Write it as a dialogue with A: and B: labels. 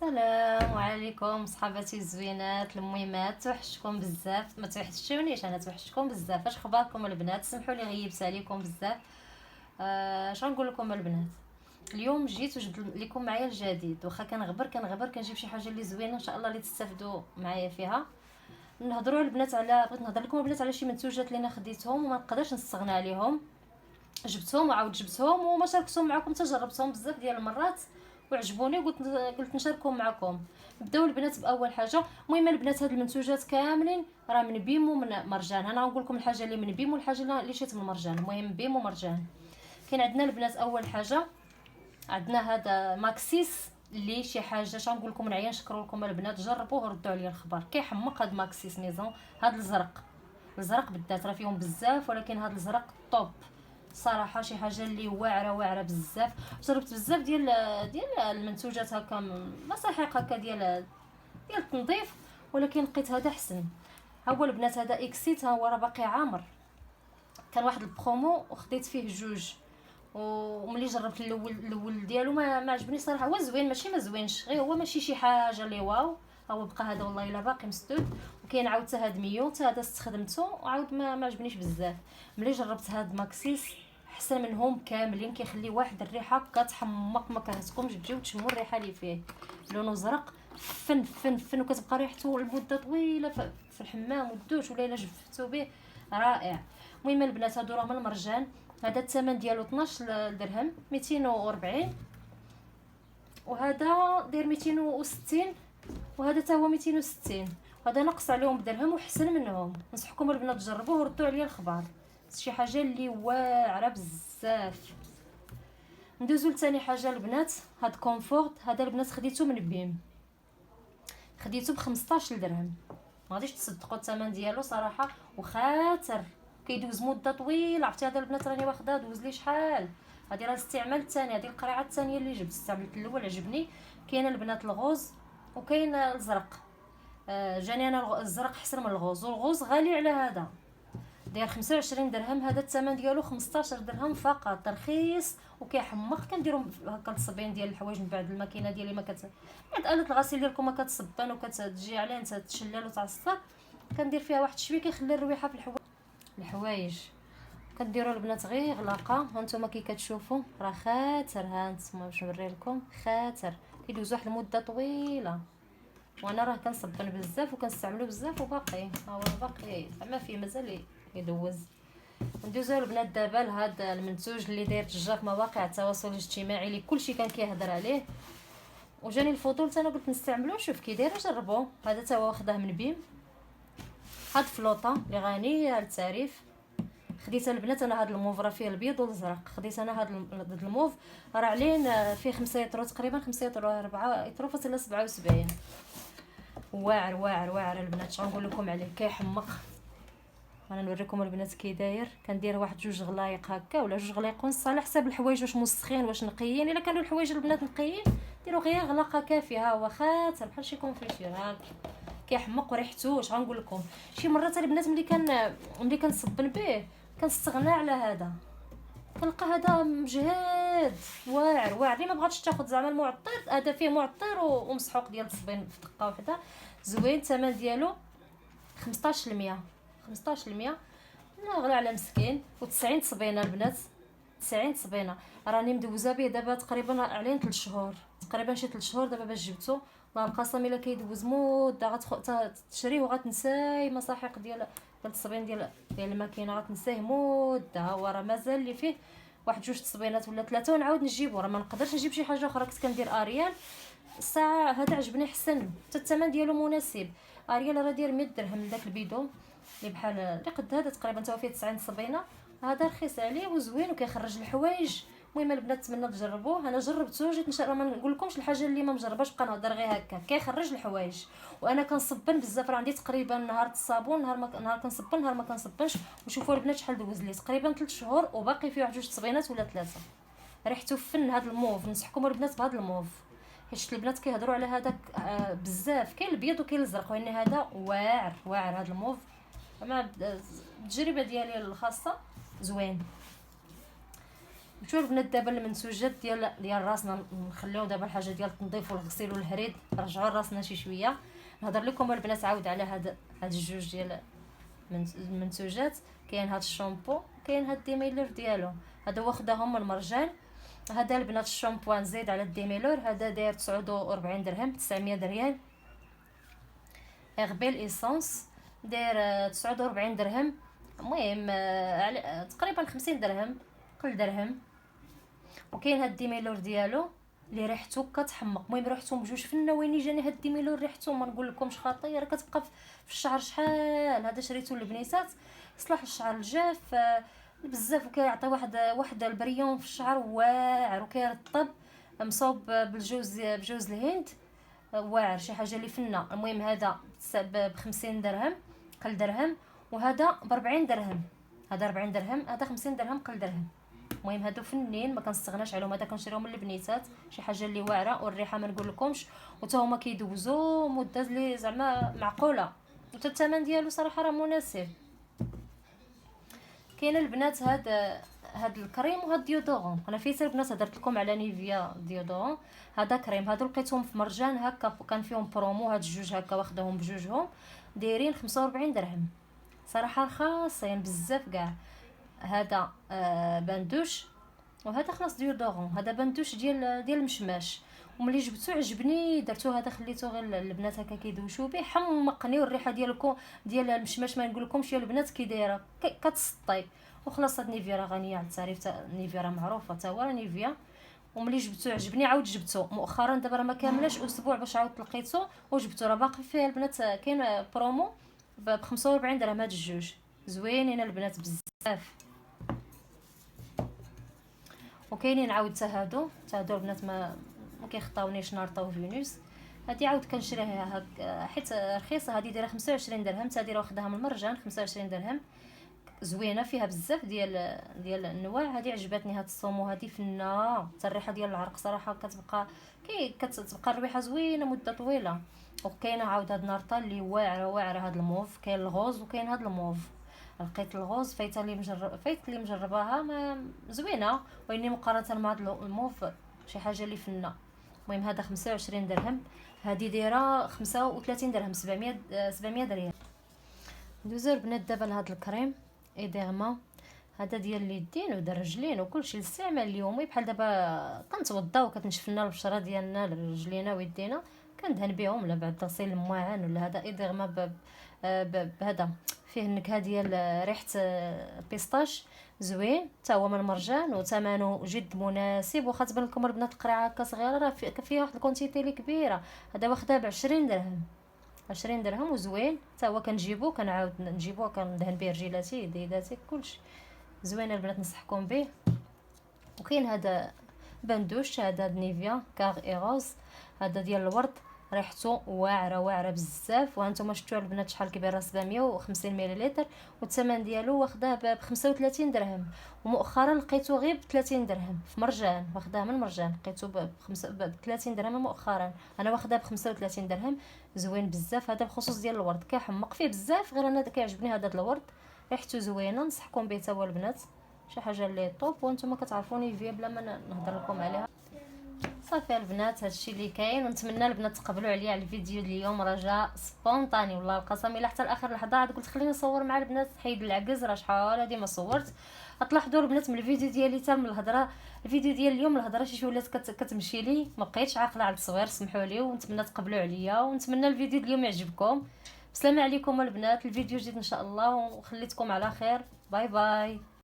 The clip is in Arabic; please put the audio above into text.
A: السلام عليكم صحباتي الزوينات المهمات، توحشتكم بزاف. ما توحشتونيش، انا توحشتكم بزاف. اش اخباركم البنات؟ سمحوا لي غيبت عليكم بزاف. اش غنقول لكم البنات؟ اليوم جيت وجبت لكم معايا الجديد، واخا كنغبر كنجيب شي حاجه اللي زوينه ان شاء الله اللي تستافدوا معايا فيها. نهضروا البنات على بغيت نهضر لكم البنات على شي منتوجات اللي انا خديتهم وما نقدرش نستغنى عليهم. جبتهم وعاود جبتهم وما شاركتهم معكم، تجربتهم بزاف ديال المرات وعجبوني، قلت نشاركهم معكم. نبداو البنات باول حاجه. المهم البنات، هاد المنتوجات كاملين راه من بيم ومن مرجان. انا غنقول لكم الحاجه اللي من بيم والحاجه اللي شيت من مرجان. المهم بيم ومرجان. كاين عندنا البنات اول حاجه عندنا هذا ماكسيس، اللي شي حاجه شنقول لكم نعيا نشكروا لكم البنات، جربوه وردوا عليا الخبر. كيحمق هاد ماكسيس ميزون. هاد الزرق بالذات راه فيهم بزاف، ولكن هاد الزرق طوب صراحه. شي حاجه اللي واعره بزاف. جربت بزاف ديال المنتوجات هكا، مصاحيق هكا ديال التنظيف، ولكن لقيت هذا احسن. ها هو البنات، هذا اكسيت، ها هو راه باقي عامر. كان واحد البرومو وخديت فيه جوج، وملي جربت الاول ديالو ما عجبني صراحه. هو زوين ماشي ما زوينش، غير هو ماشي شي حاجه اللي واو. هو بقى هذا والله الا باقي مسدود. وكاين عاود حتى هاد ميو، حتى هذا استخدمته وعاود ما عجبنيش بزاف. ملي جربت هاد ماكسيس احسن منهم كاملين. كيخلي واحد الريحه كتحمق، ما كرهتكمش تجيو تشموا الريحه اللي فيه. لونه زرق فن وكتبقى ريحته لمده طويله في الحمام والدوش، ولا الا جفتو به رائع. المهم البنات، هادو راه من المرجان. هذا الثمن ديالو 12 درهم 240، وهذا داير 260، وهذا حتى هو 260. وهذا نقص عليهم بدرهم وحسن منهم. نصحكم البنات تجربوه وردوا عليا الخبر. شي حاجه اللي واعره بزاف. ندوزو لثاني حاجه البنات. هاد كومفورت، هذا البنات خديته من بيم، خديته ب 15 درهم. ما غاديش تصدقوا الثمن ديالو صراحه، وخاتر كيدوز مده طويله. عرفتي هذا البنات راني واخداه دوز لي شحال. هذه راه الاستعمال الثاني، هذه القرعه الثانيه اللي جبت. استعملت الاول عجبني. كاين البنات الغوز وكاين الزرق. جاني انا الزرق احسن من الغوز، والغوز غالي على هذا، داير 25 درهم. هذا الثمن ديالو 15 درهم فقط، رخيص وكيحمق. كنديروا هكا الصبين ديال الحوايج من بعد الماكينه ديالي ما بعد آلة الغسيل ديالكم ما كتصبن وكتجي عليه انت تشلل وتعصر. كندير فيها واحد شويه كيخلي الرويحه في الحوايج. كديروا البنات غير غلاقه. هانتوما كي كتشوفوا راه خاتر. ها نتوما باش نوري لكم خاتر كيدوز واحد المده طويله. وانا راه كنصبن بزاف وكنستعملو بزاف، وباقي ها هو باقي زعما فيه مازال يدوز. ندوزو البنات دابا لهذا المنتوج اللي داير تجار في مواقع التواصل الاجتماعي، اللي كلشي كان كيهضر عليه، وجاني الفضول انا قلت نستعملو نشوف كي داير. جربوه. هذا تا هو واخداه من بيم. هاد فلوطه اللي غنيه للتعريف. خديت البنات انا هاد الموف راه فيه البيض والازرق. خديت انا هاد الموف راه عليه فيه 5 يطرو تقريبا، 5 يطرو 4 يطرو فاصله 77. واعر البنات. شنو نقول لكم عليه؟ كيحمق. انا نوريكم البنات كي داير. كندير واحد جوج غلايق هكا ولا جوج غلايق ونص على حساب الحوايج، واش مسخين واش نقيين. الا كانوا الحوايج البنات نقيين ديروا غير غلاقه كافيه. ها هو خاتر بحال شي كونفيتير هاك، كيحمق وريحته واش غنقول لكم. شي مرات البنات ملي كنصبن به كنستغنى على هذا، كنلقى هذا مجهد واعر اللي ما بغاتش تاخذ زعما المعطر. هذا فيه معطر ومسحوق ديال التصبين في دقه واحده. زوين. الثمن ديالو 15%. 15% لا غلا على مسكين. و90 تصبينه البنات، 90 تصبينه. راني مدوزه به دابا تقريبا عليه 3 شهور، تقريبا شي 3 شهور دابا باش جبته. والله القسم الا كيدوز مده تشريه وغتنساي مصاحيق ديال التصبين ديال الماكينه، غتنساه مده. ها هو راه مازال لي فيه واحد جوج تصبينات ولا 3 ونعاود نجيبو. راه ما نقدرش نجيب شي حاجه اخرى. كنت كندير اريال الساعه هذا عجبني حسن، حتى الثمن ديالو مناسب. اريال راه داير 100 درهم داك البيدون اللي بحال اللي قد هذا تقريبا تا فيه 90 صبينه. هذا رخيص عليه وزوين وكيخرج الحوايج. المهم البنات نتمنى تجربوه. انا جربته جيت نشرب. ما نقول لكمش الحاجه اللي ما مجرباش بقى نهضر غير هكا. كيخرج الحوايج. وانا كنصبن بزاف. راه عندي تقريبا نهار الصابون، نهار كنصبن نهار ما كنصبنش. وشوفوا البنات شحال دوز لي، تقريبا 3 شهور وباقي فيه واحد جوج تصبينات ولا 3. ريحته فن. هذا الموف ننصحكم البنات بهذا الموف، حيت البنات كيهضروا على هذاك بزاف. كاين الابيض وكاين الازرق، وان هذا واعر هذا الموف. مع التجربه ديالي الخاصه زوين. شوفوا البنات دابا المنتوجات ديال راسنا نخليو دابا الحاجه ديال التنظيف والغسيل والهريد، رجعوا راسنا شي شويه. نهضر لكم البنات عاود على هاد الجوج ديال المنتوجات. كاين هاد الشامبو، كاين هاد الديميلور ديالو، هذا واخداهم من مرجان. هذا البنات الشامبو نزيد على الديميلور، هذا داير 49 درهم، 900 ريال. اغبيل ايسونس داير 49 درهم، المهم على تقريبا 50 درهم، كل درهم. وكاين هاد الديميلور ديالو اللي ريحته كتحمق، المهم ريحته بجوج فنه. وين جاني هاد الديميلور ريحته ما نقول لكمش خطيره، كتبقى في الشعر شحال. هذا شريته للبنيتات، يصلح الشعر الجاف بزاف، وكيعطي واحد البريون في الشعر واعر، وكيرطب، مصوب بجوز الهند، واعر، شي حاجه اللي فنه. المهم هذا ب 50 درهم قل درهم، وهذا ب 40 درهم، هذا 40 درهم، هذا 50 درهم قل درهم. المهم هادو فنين ما كنستغناش عليهم، هذا كنشريهم من البنيتات، شي حاجه اللي واعره، والريحه ما نقول لكمش، وتا هما كيدوزوا مده اللي زعما معقوله، وتا الثمن ديالو صراحه راه مناسب. كاين البنات هاد الكريم وهاد ديودورون. انا فيت البنات هضرت لكم على نيفيا ديودورون، هذا كريم، هادو لقيتهم في مرجان هكا، كان فيهم برومو، هاد الجوج هكا واخداهم بجوجهم دايرين 45 درهم، صراحه رخاصين بزاف كاع. هذا باندوش، وهذا خلاص ديودورون، هذا باندوش ديال المشماش. وملي جبتو عجبني، درتو هذا خليته غير البنات هكا كيدوشو به، حمقني. والريحه ديال المشماش ما نقول لكمش يا البنات كي دايره، كتسطي. وخلاص هاد نيفيا راه غنيه على التعريف، نيفيا راه معروفه تا هو نيفيا. وملي جبتو عجبني، عاود جبتو مؤخرا، دابا راه ما كاملاش اسبوع باش عاود لقيتو وجبتو، راه باقي فيه البنات، كاين برومو ب 45 درهم. هاد الجوج زوينين البنات بزاف. وكاينين عاود هادو البنات ما كيخطاونيش، نارطا وفينوس. هادي عاود كنشريها هكا حيت رخيصه، هادي دايره 25 درهم، تا دايره واخداها من المرجان 25 درهم، زوينه فيها بزاف ديال الانواع. هادي عجبتني، هاد الصومو هادي فنه، حتى الريحه ديال العرق صراحه كتبقى كتبقى الريحه زوينه مده طويله. وكاينه عاود هاد نارطا اللي واعره هاد الموف، كاين الغوز وكاين هاد الموف. لقيت الغوز فايت اللي مجرباها، ما زوينه، واني مقارنه مع هاد الموف شي حاجه اللي فنه. المهم هذا 25 درهم، هذه دايره 35 درهم، 700 ريال. ندوزو البنات دابا لهاد الكريم ايديرما، هذا ديال اليدين وديال الرجلين وكلشي للاستعمال اليومي. بحال دابا كنتوضاو وكتنشف لنا البشره ديالنا، رجلينا ويدينا، كندهن بهم، ولا بعد غسيل المواعن، ولا هذا ايديرما بهذا فيه النكهه ديال ريحه بيستاش، زوين، تا هو من المرجان، وثمنه جد مناسب. واخا تبان لكم البنات القرعه هكا صغيره، راه فيها واحد الكونتيتي اللي كبيره. هذا واخدها ب 20 درهم، 20 درهم، وزوين. تا هو كنجيبو، كنعاود نجيبوه، كندهن به رجيلاتي، يديداتي، كلشي زوين البنات، نصحكم به. وكاين هذا باندوش، هذا نيفيا كاغ ايروز، هذا ديال الورد، ريحته واعره بزاف. وهانتوما شفتوا البنات شحال كبيره، 750 مليلتر، والثمن ديالو واخداه ب 35 درهم. ومؤخرا لقيته غير ب 30 درهم في مرجان، واخداه من مرجان، لقيته ب 30 درهم مؤخرا، انا واخداه ب 35 درهم، زوين بزاف. هذا بخصوص ديال الورد، كيحمق فيه بزاف، غير انا كيعجبني هذا الورد، ريحته زوينه، نصحكم به تا هو البنات، شي حاجه اللي طوب. وانتم كتعرفوني فيا بلا ما نهضر لكم عليها. صافي البنات، هادشي اللي كاين، ونتمنى البنات تقبلوا عليا على الفيديو اليوم، راه سبونطاني والله القسم. الا حتى لاخر لحظه عاد قلت خليني نصور مع البنات، حيد العكز، راه شحال هادي ما صورت. غتلاحظوا البنات من الفيديو ديالي حتى من الهضره، الفيديو ديال اليوم الهضره شي ولات كتمشي لي، ما بقيتش عاقله على التصوير، سمحوا لي، ونتمنى تقبلوا عليا، ونتمنى الفيديو اليوم يعجبكم. بسلامه عليكم البنات، الفيديو جديد ان شاء الله، وخليتكم على خير، باي باي.